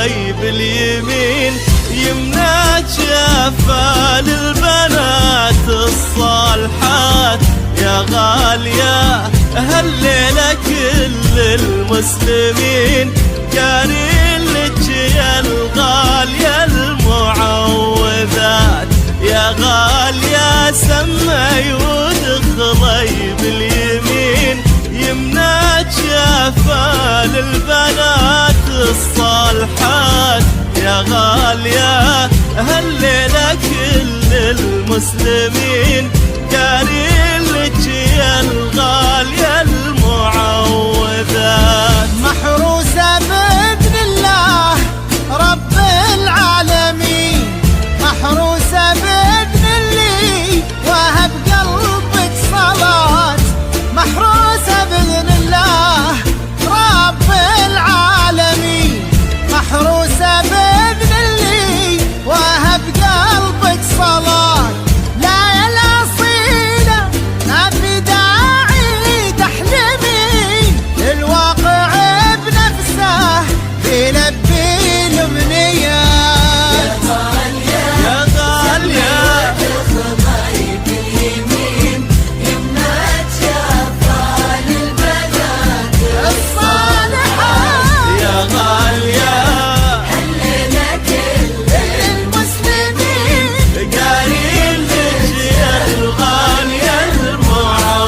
تخلي باليمين، يمنى جفا للبنات الصالحات يا غالية. هالليلة كل المسلمين قارين لك يا الغالية المعوذات يا غالية. سمي ودخلي باليمين، يمنى جفا للبنات الصالحات يا غالية. هالليلة كل المسلمين قارين لك يا الغالية المعوذات. محروسة بإذن الله رب العالمين، محروسة بإذن اللي وهب قلبك صلاة، محروسة بإذن الله رب العالمين، محروسة بإذن اللي وهب قلبك صلاة. لا يا الأصيلة ما في داعي تحلمين، الواقع بنفسه بيلبي الأمنية. يا غالية تخضعي باليمين، يمنى جفا للبنات الصالحات يا غالية. هالليلة كل المسلمين قارين لك يا الغالية المعوذات.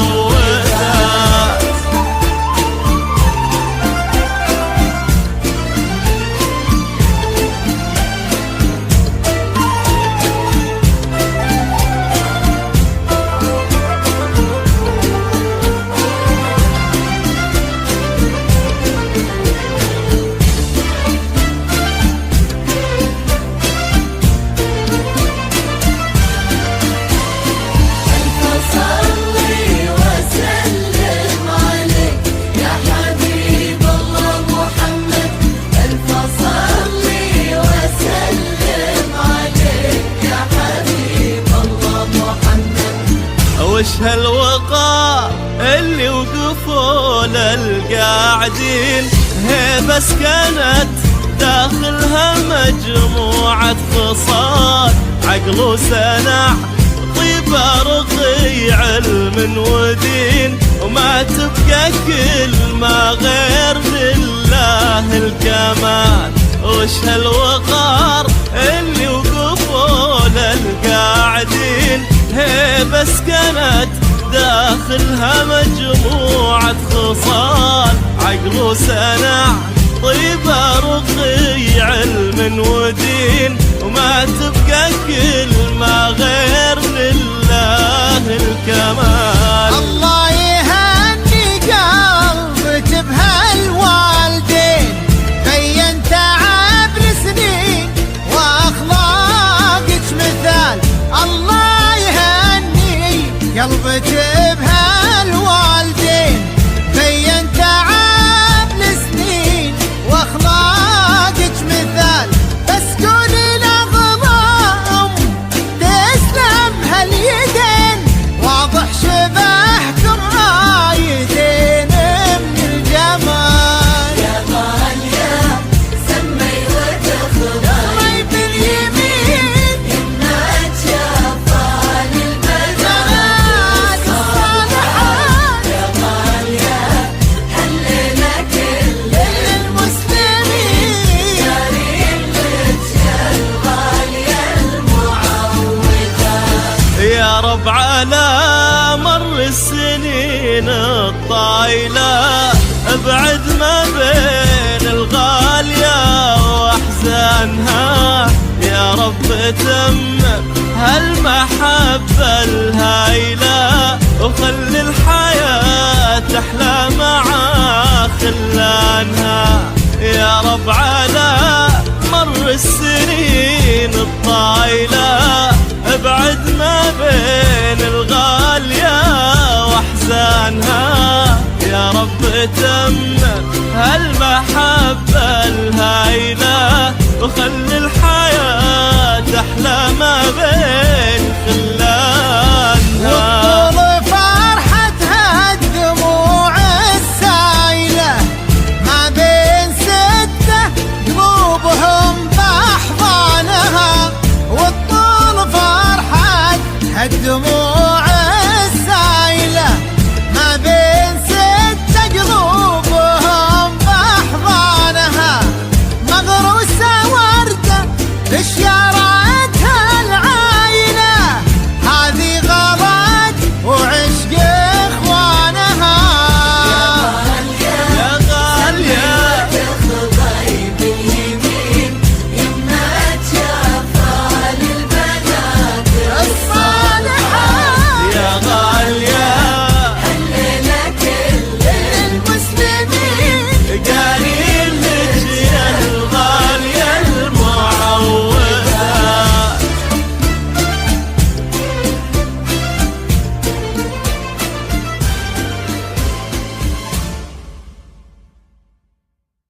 صلي وسلم عليك يا حبيب الله محمد، ألف صلي وسلم عليك يا حبيب الله محمد. وش هالوقار اللي وقفوا للقاعدين، هيبة سكنت داخلها مجموعة خصال، عقل وسنع طيبة رقي علم ودين، وما تبقى كلمة غير لله الكمال. وش هالوقار اللي وقفوا للقاعدين، هيبة سكنت داخلها مجموعة خصال، عقل وسنع طيبة رقي علم ودين، وما تبقى كلمة غير لله الكمال. الله يهني قلبك بهالوالدين، بين تعب لسنين واخلاقك مثال. الله يهني قلبك بهالوالدين، بين تعب لسنين واخلاقك مثال. بس قولي لغضاهم تسلم هاليدين، واضح شبهكم رايدين من الجمال. يا غالية سمي وتخضعي باليمين، يمنى جفا للبنات الصالحات يا غالية. هالليلة كل المسلمين قارين لك يا الغالية المعوذات. يا رب على مر السنين الطايلة، ابعد ما بين الغالية واحزانها. يا رب تمم هالمحبة الهايلة، وخلي الحياة تحلى مع خلانها. يا رب على مر السنين الطايلة، ابعد ما بين الغالية واحزانها. يا رب تمم هالمحبة الهايلة، وخلي الحياة تحلى ما بين خلانها. وطول فرحتها الدموع السايلة، ما بين ستة قلوبهم هالدموع